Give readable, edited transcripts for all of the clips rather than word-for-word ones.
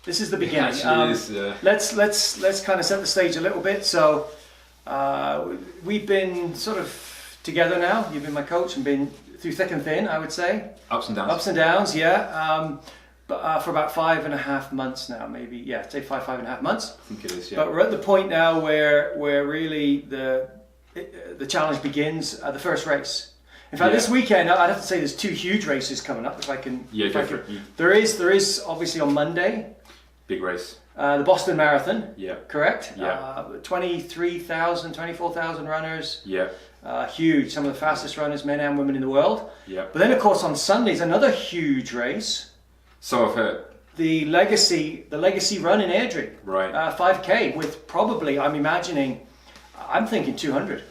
This is the beginning. Yeah. Let's kind of set the stage a little bit. So we've been sort of together now. You've been my coach and been through thick and thin, I would say. Ups and downs. Ups and downs, yeah. But for about 5.5 months now, maybe. Yeah, say 5.5 months. I think it is. Yeah. But we're at the point now where really the challenge begins at the first race. In fact, this weekend, I'd have to say there's 2 huge races coming up. If I can, There is obviously on Monday. Big race. The Boston Marathon. Yeah. Correct. Yeah. 23,000, 24,000 runners. Yeah. Huge. Some of the fastest runners, men and women in the world. Yeah. But then, of course, on Sunday is another huge race. So I've heard. The legacy run in Airdrie. Right. 5K with probably, I'm thinking 200.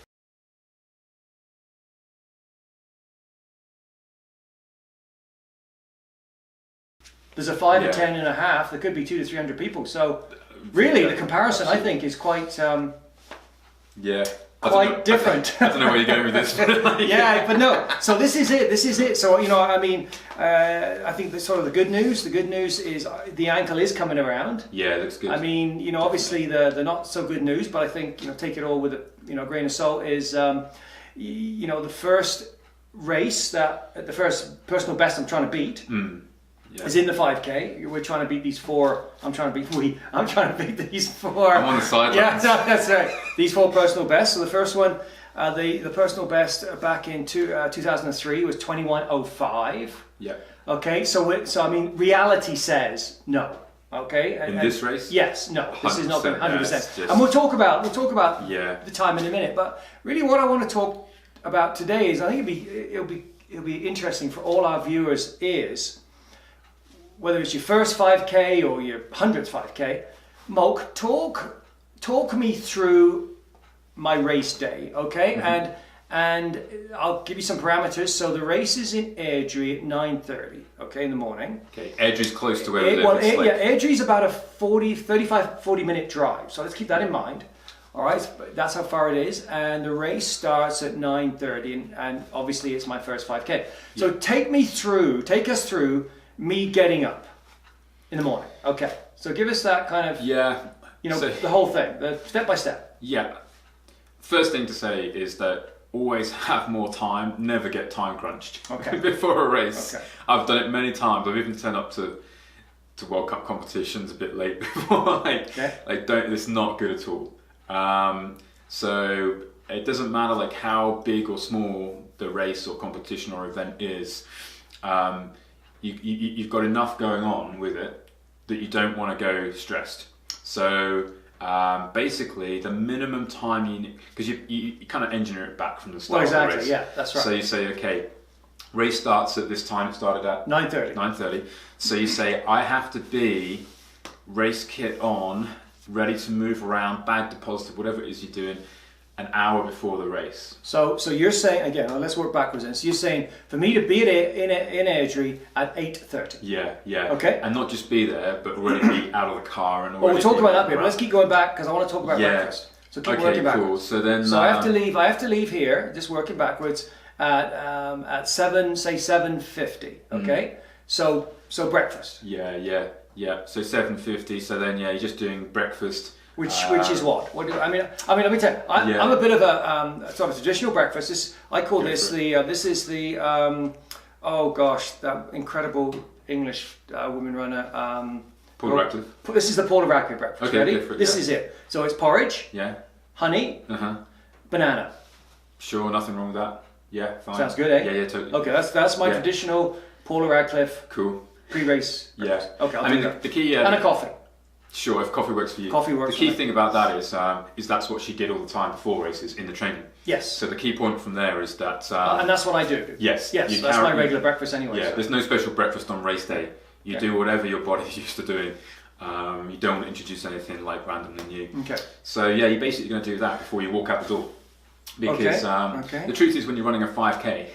There's a 5, a 10 and a half. There could be 200 to 300 people. So really, the comparison I think is quite quite different. I don't know where you're going with this. Yeah, but no. So this is it. So I think the sort of the good news is the ankle is coming around. Yeah, it looks good. Obviously the not so good news, but I think take it all with a grain of salt is the first race the first personal best I'm trying to beat. Yeah. Is in the 5K. We're trying to beat these 4. I'm trying to beat these 4. I'm on the sidelines. Yeah, that's right. These 4 personal bests. So the first one, the personal best back in 2003 was 21:05. Yeah. Okay, so reality says no. Okay. In this race? Yes. No. This is not 100%. Yeah, and we'll talk about the time in a minute. But really, what I want to talk about today is I think it'll be interesting for all our viewers is. Whether it's your first 5K or your 100th 5K, Malc, talk me through my race day, okay? Mm-hmm. And I'll give you some parameters. So the race is in Airdrie at 9:30, okay, in the morning. Okay, Airdrie's close to where we live. Airdrie's about a 40 minute drive. So let's keep that in mind. All right, that's how far it is. And the race starts at 9:30, and obviously it's my first 5K. So take us through me getting up in the morning. Okay, so give us that kind of, the whole thing, the step by step. Yeah. First thing to say is that always have more time, never get time crunched before a race. Okay. I've done it many times. I've even turned up to World Cup competitions a bit late before. It's not good at all. So it doesn't matter how big or small the race or competition or event is. You've got enough going on with it that you don't want to go stressed. So basically, the minimum time you need, because you kind of engineer it back from the start of the race. Yeah, that's right. So you say, okay, race starts at this time. It started at 9:30. 9:30. So you say, I have to be race kit on, ready to move around, bag deposited, whatever it is you're doing, an hour before the race. So you're saying, again, let's work backwards then. So you're saying for me to be in Airdrie at 8:30. Yeah. Okay. And not just be there, but already be out of the car and already. Well, we'll talk about that bit, but let's keep going back because I want to talk about breakfast. So keep working backwards. Cool. So then. So I have to leave here, just working backwards at 7:50. Okay. So breakfast. Yeah. So 7:50. So then you're just doing breakfast. Which is what? What do let me tell you. I'm a bit of a sort of traditional breakfast. I call this this is the that incredible English woman runner. Paula Radcliffe. This is the Paula Radcliffe breakfast. Okay, ready? Different, this is it. So it's porridge. Yeah. Honey. Banana. Sure, nothing wrong with that. Yeah, fine. Sounds good, eh? Yeah, totally. Okay, that's my traditional Paula Radcliffe. Cool. Pre-race. Breakfast. Yeah. Okay, I'll do that. The key. And a coffee. Sure, if coffee works for you. Coffee works. The key thing about that is that's what she did all the time before races in the training. Yes. So the key point from there is that. And that's what I do. Yes. Yes. That's my regular breakfast anyway. Yeah. So. There's no special breakfast on race day. You do whatever your body's used to doing. You don't want to introduce anything like randomly new. Okay. So yeah, you're basically going to do that before you walk out the door. Because the truth is, when you're running a 5K,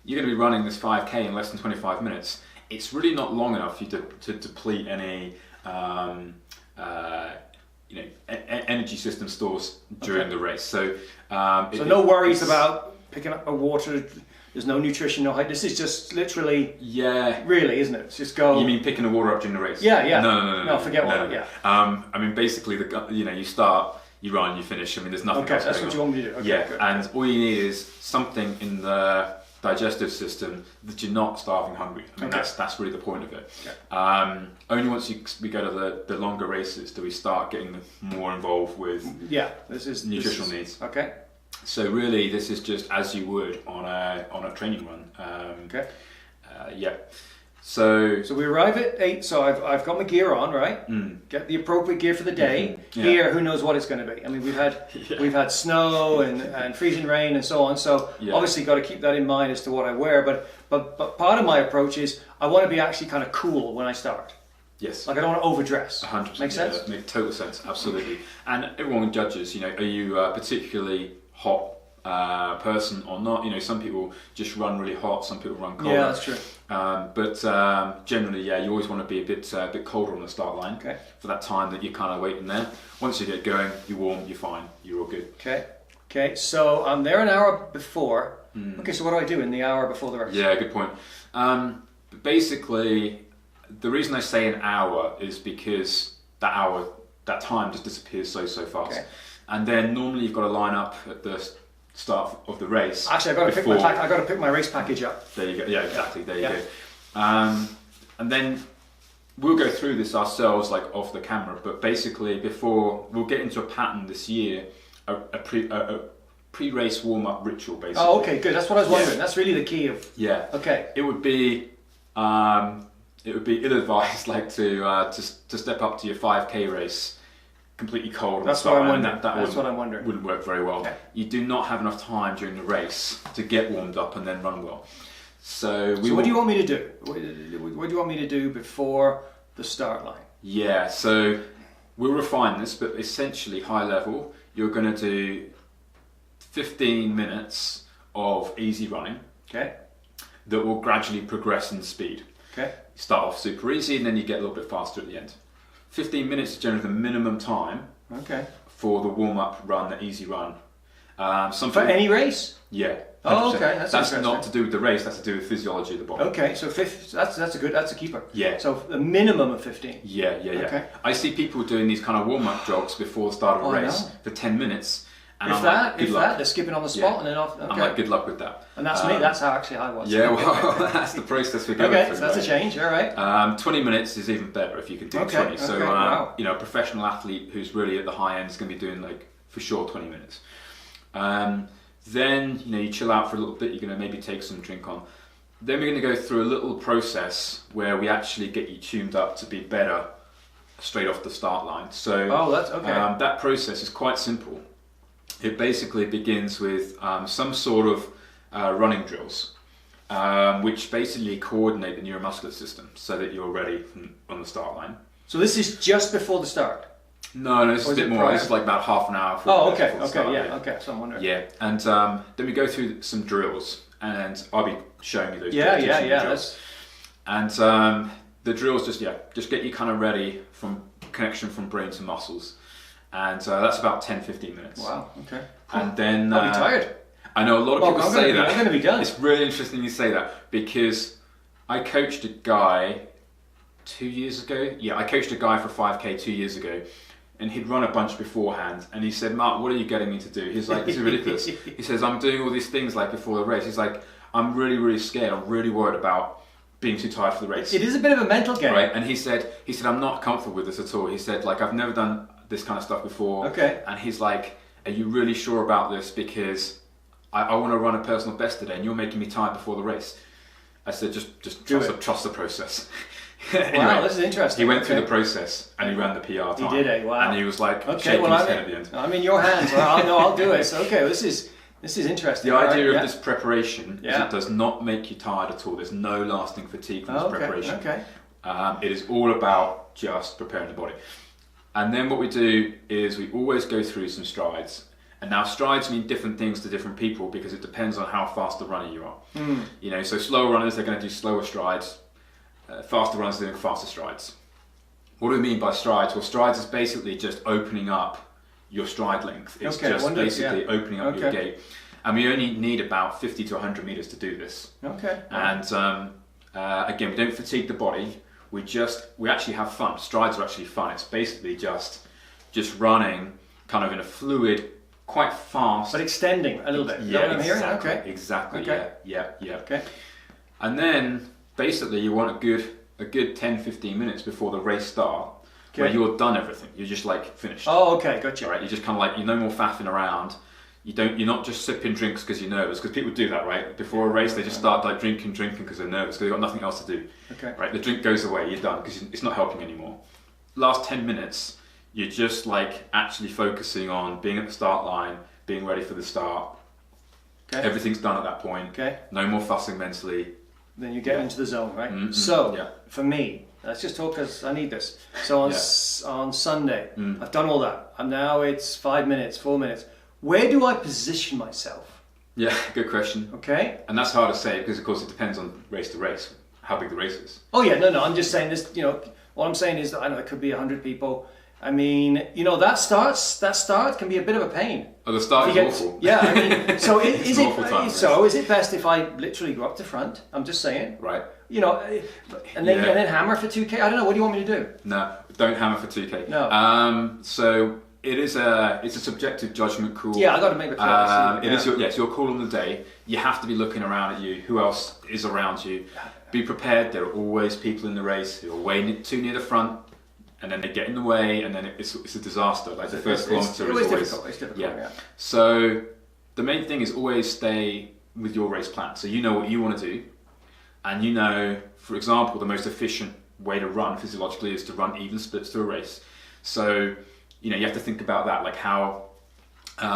you're going to be running this 5K in less than 25 minutes. It's really not long enough for you to deplete any. Energy system stores during the race. So no worries about picking up a water There's no nutrition, no height. This is just literally, yeah, really, isn't it? It's just go. You mean picking the water up during the race? Yeah, yeah. No, forget no, water. no. Yeah. I mean, basically, you start, you run, you finish. I mean, there's nothing else. Okay, that's what you want me to do. Okay, yeah, good. and all you need is something in the digestive system that you're not starving hungry. I mean, that's really the point of it. Okay. Only once we go to the longer races do we start getting more involved with nutritional needs. Okay. So really, this is just as you would on a training run. Okay. Yeah. So we arrive at 8. So I've got my gear on, right? Get the appropriate gear for the day. Yeah. Here, who knows what it's going to be? I mean, we've had snow and freezing rain and so on. So obviously, got to keep that in mind as to what I wear. But part of my approach is I want to be actually kind of cool when I start. Yes. Like I don't want to overdress. 100%. Make sense? Yeah, makes total sense. Absolutely. And everyone judges. You know, are you particularly hot person or not? You know, some people just run really hot. Some people run cold. Yeah, that's true. But generally, you always want to be a bit colder on the start line for that time that you're kind of waiting there. Once you get going, you're warm, you're fine, you're all good. Okay. So I'm there an hour before. Okay, so what do I do in the hour before the race? Yeah, good point. Basically, the reason I say an hour is because that time just disappears so fast. Okay. And then normally you've got to line up at the start of the race. Actually, I got to pick my race package up. There you go. Yeah, exactly. There you go. And then we'll go through this ourselves, like off the camera. But basically, before we'll get into a pattern this year, a pre-race warm-up ritual, basically. Oh, okay, good. That's what I was wondering. That's really the key of. Yeah. Okay. It would be ill-advised, like to step up to your 5K race completely cold. That's what I'm wondering. That's what I'm wondering. Wouldn't work very well. Okay. You do not have enough time during the race to get warmed up and then run well. So what do you want me to do? What do you want me to do before the start line? Yeah. So we'll refine this, but essentially high level, you're going to do 15 minutes of easy running. Okay. That will gradually progress in speed. Okay. You start off super easy and then you get a little bit faster at the end. 15 minutes is generally the minimum time for the warm-up run, the easy run. For any race? Yeah. 100%. Oh, okay. That's not to do with the race, that's to do with physiology of the body. Okay, so that's a keeper. Yeah. So a minimum of 15. Yeah. Okay. I see people doing these kind of warm-up jogs before the start of a race for 10 minutes. And if they're skipping on the spot and then off. Okay. I'm like, good luck with that. And that's me. That's how actually I was. Yeah, well, that's the process we're going through. Okay, so that's a change. All right. 20 minutes is even better if you can do 20. So, wow. You know, a professional athlete who's really at the high end is going to be doing like for sure 20 minutes. Then you chill out for a little bit. You're going to maybe take some drink on. Then we're going to go through a little process where we actually get you tuned up to be better straight off the start line. So, that's okay. That process is quite simple. It basically begins with some sort of running drills, which basically coordinate the neuromuscular system so that you're ready on the start line. So this is just before the start? No, this is a bit more. This is like about half an hour. Okay, so I'm wondering. Yeah, and then we go through some drills, and I'll be showing you those. Drills. And the drills just get you kind of ready from connection from brain to muscles. And that's about 10-15 minutes. Wow, okay. And then... I'll be tired. I know a lot of people say that. I'm going to be done. It's really interesting you say that because I coached a guy 2 years ago. Yeah, I coached a guy for 5K 2 years ago and he'd run a bunch beforehand and he said, Mark, what are you getting me to do? He's like, this is ridiculous. He says, I'm doing all these things like before the race. He's like, I'm really, really scared. I'm really worried about being too tired for the race. It is a bit of a mental game. Right, and he said, I'm not comfortable with this at all. He said, like, I've never done this kind of stuff before. Okay. And he's like, are you really sure about this? Because I want to run a personal best today and you're making me tired before the race. I said, just trust the process. Anyway, wow, this is interesting. He went through the process and he ran the PR time. He did, wow. And he was like shaking his head at the end. I'm in your hands. I'll do it. So, okay, this is interesting. The idea of this preparation is it does not make you tired at all. There's no lasting fatigue from this preparation. Okay. It is all about just preparing the body. And then what we do is we always go through some strides. And now strides mean different things to different people because it depends on how fast a runner you are. So slower runners, they're going to do slower strides. Faster runners are doing faster strides. What do we mean by strides? Well, strides is basically just opening up your stride length. It's just basically opening up your gait. and we only need about 50 to 100 meters to do this. Okay. And again, we don't fatigue the body. We actually have fun. Strides are actually fun. It's basically just running kind of in a fluid, quite fast, but extending a little bit. Yeah, what I'm hearing? exactly. Okay. Exactly. Okay. Yeah. Okay. And then basically you want a good 10-15 minutes before the race start, where you're done everything. You're just like finished. Oh, okay, gotcha. All right. You're just kind of like, you're no more faffing around. You're not just sipping drinks because you're nervous, because people do that, right? Before a race, they just start like drinking because they're nervous, because they've got nothing else to do. Okay. Right? The drink goes away, you're done, because it's not helping anymore. Last 10 minutes, you're just like actually focusing on being at the start line, being ready for the start. Okay. Everything's done at that point. Okay. No more fussing mentally. Then you get into the zone, right? Mm-hmm. So, for me, let's just talk because I need this. So on Sunday, I've done all that, and now it's 5 minutes, 4 minutes. Where do I position myself? Yeah, good question. Okay. And that's hard to say because, of course, it depends on race to race, how big the race is. Oh yeah, no. I'm just saying this. What I'm saying is that I know it could be 100 people. I mean, that start can be a bit of a pain. Oh, the start is awful. Yeah, I mean, so is it it best if I literally go up to front? I'm just saying. Right. And then hammer for 2K. I don't know. What do you want me to do? No, don't hammer for 2K. No. So it's a subjective judgment call. Yeah, I got to make it clear. It's your call on the day. You have to be looking around at you. Who else is around you? Be prepared. There are always people in the race who are way too near the front, and then they get in the way, and then it's a disaster. Like the first kilometer is always difficult. It's difficult. Yeah. So the main thing is always stay with your race plan. So you know what you want to do, and for example, the most efficient way to run physiologically is to run even splits to a race. So you have to think about that, like how you're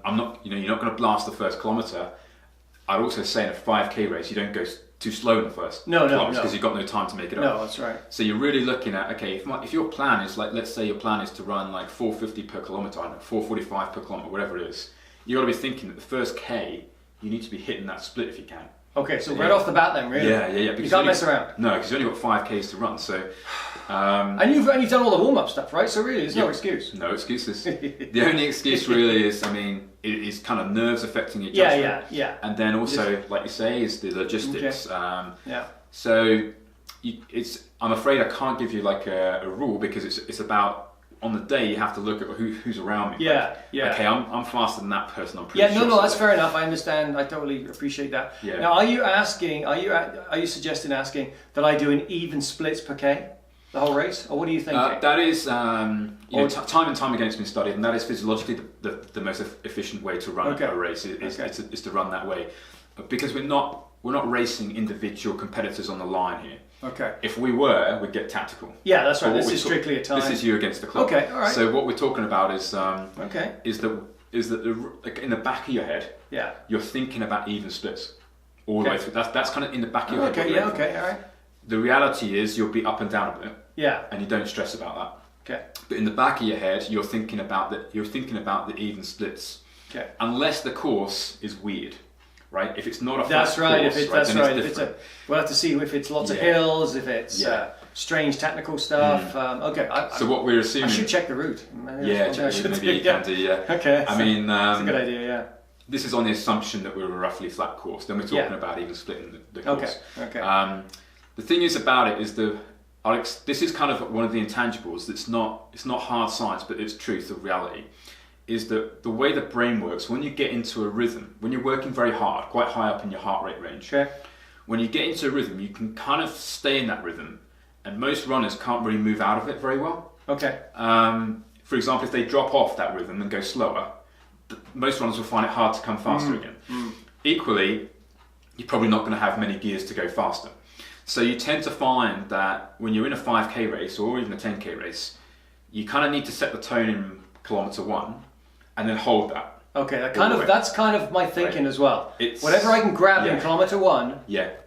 not going to blast the first kilometer. I'd also say in a 5K race, you don't go too slow in the first kilometers because you've got no time to make it up. No, that's right. So you're really looking at, okay, if your plan is like, let's say your plan is to run like 450 per kilometer, I don't know, 445 per kilometer, whatever it is, you got to be thinking that the first K, you need to be hitting that split if you can. Okay, so right off the bat then, really? Yeah. You can't mess around. No, because you've only got 5Ks to run, so... and you've done all the warm-up stuff, right? So really, there's no excuse. No excuses. The only excuse really is, is kind of nerves affecting your judgment. Yeah. And then also, like you say, is the logistics. Okay. So I'm afraid I can't give you like a rule, because it's about, on the day you have to look at who's around me. Yeah. Okay, I'm faster than that person. I'm pretty sure. No, that's fair enough. I understand. I totally appreciate that. Yeah. Now, are you suggesting asking that I do an even splits per K the whole race, or what do you think? That is, time and time again it's been studied, and that is physiologically the most efficient way to run a race is to run that way, because we're not racing individual competitors on the line here. Okay. If we were, we'd get tactical. Yeah, that's right. This is strictly a time. This is you against the clock. Okay, all right. So what we're talking about is that like in the back of your head, you're thinking about even splits all the way through. That's kind of in the back of your head. Okay, all right. The reality is you'll be up and down a bit. Yeah. And you don't stress about that. Okay. But in the back of your head, you're thinking about the even splits. Okay. Unless the course is weird. Right, if it's not a flat that's right. course, We'll have to see if it's lots of hills, if it's strange technical stuff. So what we're assuming, I should check the route. Maybe you can do. Yeah. Okay. I mean, that's a good idea. Yeah. This is on the assumption that we're a roughly flat course. Then we're talking about even splitting the course. Okay. The thing is about it is this is kind of one of the intangibles. It's not hard science, but it's truth of reality. Is that the way the brain works when you get into a rhythm, when you're working very hard, quite high up in your heart rate range. Okay. When you get into a rhythm, you can kind of stay in that rhythm, and most runners can't really move out of it very well. Okay. For example, if they drop off that rhythm and go slower, most runners will find it hard to come faster again. Equally, you're probably not going to have many gears to go faster. So you tend to find that when you're in a 5K race or even a 10K race, you kind of need to set the tone in kilometer 1 and then hold that. Okay, that's kind of my thinking as well. Whatever I can grab in kilometer 1,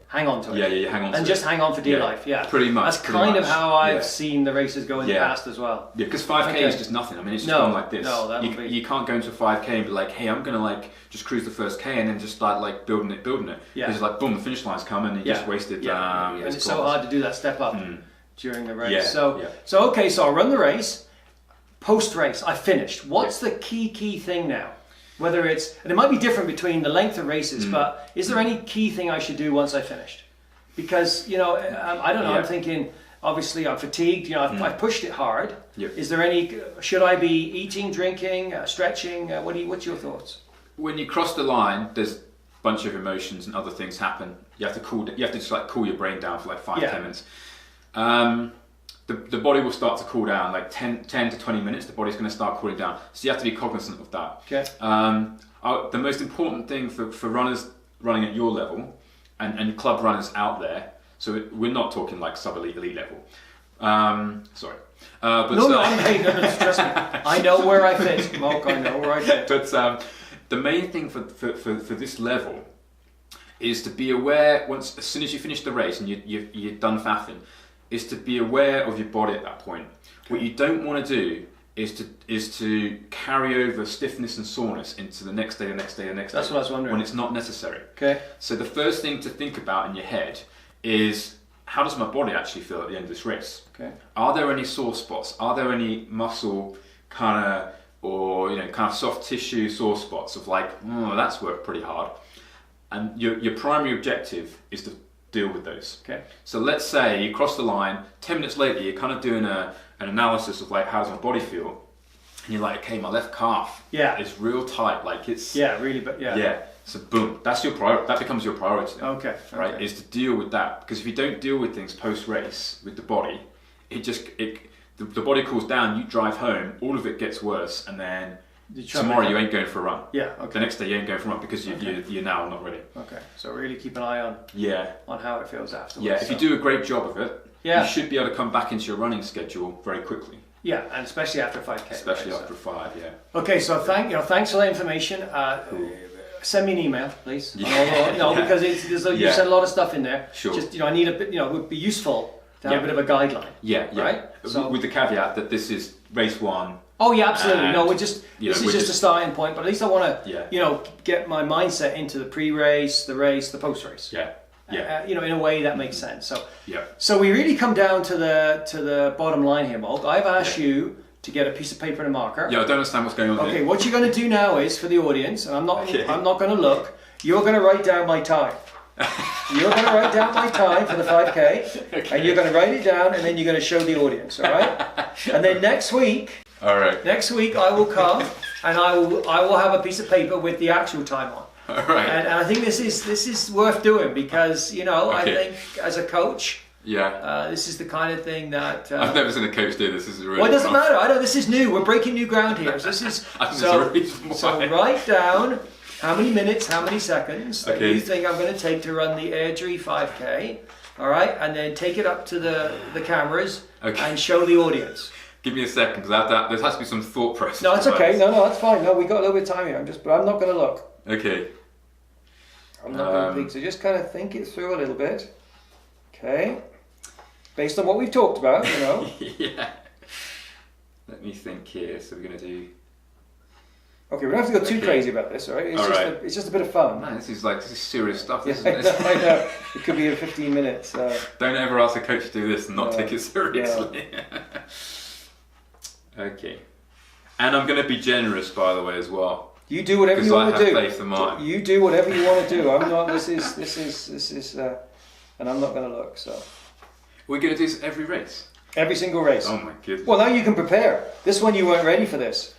hang on to it. Yeah, hang on to it. And just hang on for dear life, Pretty much. That's kind of how I've seen the races go in the past as well. Yeah, because 5K is just nothing. I mean, it's just going like this. No, you can't go into a 5K and be like, hey, I'm going to like just cruise the first K and then just start like building it. Because it's like, boom, the finish line's come and you just wasted. And it's so hard to do that step up during the race. So I'll run the race. Post-race, I finished. What's the key thing now? Whether it's, and it might be different between the length of races, but is there any key thing I should do once I finished? Because, you know, I don't know, I'm thinking, obviously I'm fatigued, you know, I've pushed it hard. Yep. Is there any, should I be eating, drinking, stretching? What's your thoughts? When you cross the line, there's a bunch of emotions and other things happen. You have to just like cool your brain down for like 5-10 minutes. The body will start to cool down, like 10 to 20 minutes, the body's going to start cooling down. So you have to be cognizant of that. Okay. The most important thing for runners running at your level and club runners out there, so we're not talking like sub-elite, elite level. Sorry. But no, trust me. I know where I fit, Malc, I know where I fit. But the main thing for this level is to be aware, as soon as you finish the race and you're done faffing, is to be aware of your body at that point. Okay. What you don't want to do is to carry over stiffness and soreness into the next day, the next day, the next day. That's what I was wondering. When it's not necessary. Okay. So the first thing to think about in your head is, how does my body actually feel at the end of this race? Okay. Are there any sore spots? Are there any muscle kind of soft tissue sore spots of like, oh, that's worked pretty hard? And your primary objective is to deal with those. Okay. So let's say you cross the line, 10 minutes later you're kind of doing an analysis of like, how does my body feel? And you're like, okay, my left calf is real tight, like it's... Yeah, really, but yeah. Yeah, so boom, that's your priority, that becomes your priority then, okay. Right, is to deal with that. Because if you don't deal with things post-race with the body, the body cools down, you drive home, all of it gets worse, and then tomorrow you ain't going for a run. Yeah, okay. The next day you ain't going for a run because you're now not ready. Okay, so really keep an eye on how it feels afterwards. Yeah, if you do a great job of it, you should be able to come back into your running schedule very quickly. Yeah, and especially after 5K. Especially after 5, yeah. Okay, so thanks for that information. Cool. Send me an email, please. Yeah. Because you said a lot of stuff in there. Sure. Just I need a bit. It would be useful to have a bit of a guideline. Yeah. Right. So, with the caveat that this is race 1. Oh yeah, absolutely. No, this is just a starting point. But at least I want to, get my mindset into the pre-race, the race, the post-race. Yeah. Yeah. In a way that makes sense. So. Yeah. So we really come down to the bottom line here, Malc. I've asked you to get a piece of paper and a marker. Yeah, I don't understand what's going on here. Okay, what you're going to do now is, for the audience, and I'm not going to look, you're going to write down my time. You're going to write down my time for the 5K, and you're going to write it down, and then you're going to show the audience, all right? And then next week, I will come, and I will have a piece of paper with the actual time on. All right. And I think this is worth doing because, I think as a coach, this is the kind of thing that I've never seen a coach do this. This is really well, it doesn't matter. I know this is new. We're breaking new ground here. So this is so write down how many minutes, how many seconds that you think I'm going to take to run the Airdrie 5K. All right, and then take it up to the cameras and show the audience. Give me a second, because there has to be some thought process. No, it's okay. No, that's fine. No, we got a little bit of time here. But I'm not going to look. Okay. I'm not going to peek. So just kind of think it through a little bit. Okay. Based on what we've talked about, Yeah. Let me think here. So we're going to do... Okay, we don't have to go too crazy about this, all right? It's just a bit of fun. Man, this is serious stuff, isn't it? I know. It could be in 15 minutes. Don't ever ask a coach to do this and not take it seriously. Yeah. Okay. And I'm going to be generous, by the way, as well. You do whatever you want to do. Because I have faith in mine. You do whatever you want to do. I'm not. This is, and I'm not going to look. So. We're going to do this every race. Every single race. Oh my goodness. Well, now you can prepare. This one you weren't ready for this,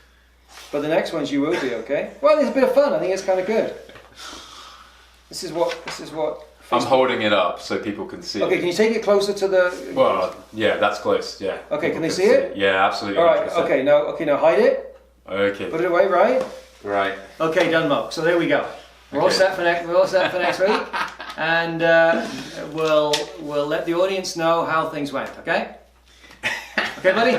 but the next ones you will be. Okay. Well, it's a bit of fun. I think it's kind of good. This is what. I'm holding it up so people can see. Okay, can you take it closer to the? Well, yeah, that's close. Yeah. Okay, people can they see it? Yeah, absolutely. All right. 100%. Okay, now hide it. Okay. Put it away, right? Right. Okay, done, Malc. So there we go. We're all set for next week, and we'll let the audience know how things went. Okay. Okay, buddy.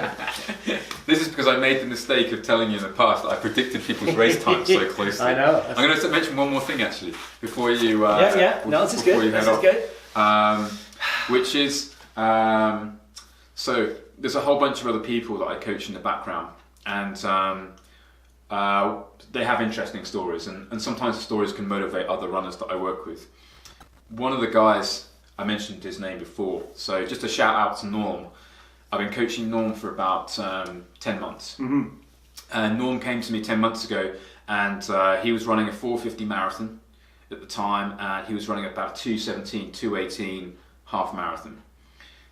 This is because I made the mistake of telling you in the past that I predicted people's race times so closely. I know. I'm going to mention one more thing actually before you. No, this is good. This is good. Which is so there's a whole bunch of other people that I coach in the background, and they have interesting stories, and sometimes the stories can motivate other runners that I work with. One of the guys, I mentioned his name before, so just a shout out to Norm. I've been coaching Norm for about 10 months. Mm-hmm. Norm came to me 10 months ago, and he was running a 450 marathon at the time, and he was running about 217, 218 half marathon.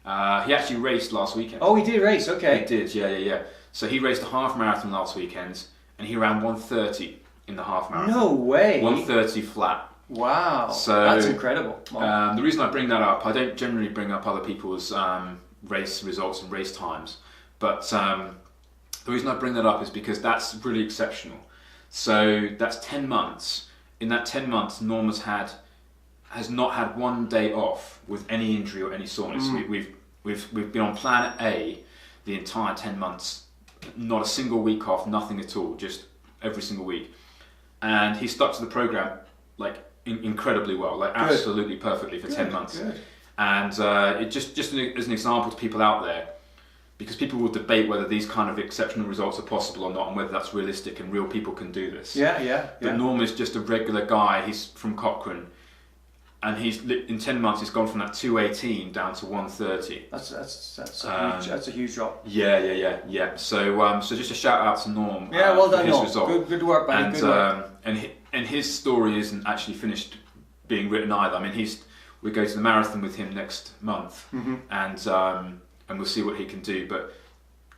He actually raced last weekend. Oh, he did race, okay. He did, yeah. So he raced a half marathon last weekend, and he ran 130 in the half marathon. No way. 130 flat. Wow, so, that's incredible. Wow. The reason I bring that up, I don't generally bring up other people's race results and race times, but the reason I bring that up is because that's really exceptional. So that's 10 months. In that 10 months, Norm has not had one day off with any injury or any soreness. We've been on plan A the entire 10 months, not a single week off, nothing at all, just every single week. And he stuck to the program like incredibly well, like absolutely perfectly for 10 months. Good. And it just as an example to people out there, because people will debate whether these kind of exceptional results are possible or not, and whether that's realistic and real people can do this. But Norm is just a regular guy. He's from Cochrane, and in 10 months he's gone from that 218 down to 130. That's a huge drop. Yeah. So just a shout out to Norm. Yeah, well done, for his Norm. result. Good work, buddy. Good work. And his story isn't actually finished being written either. I mean, we go to the marathon with him next month, and we'll see what he can do. But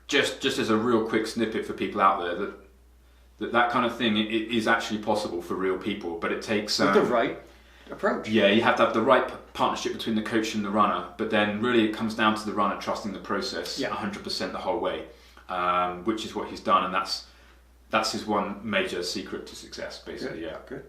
just as a real quick snippet for people out there, that kind of thing is actually possible for real people, but it takes with the right approach. Yeah, you have to have the right partnership between the coach and the runner, but then really it comes down to the runner trusting the process 100% the whole way, which is what he's done, and that's his one major secret to success, basically. Good.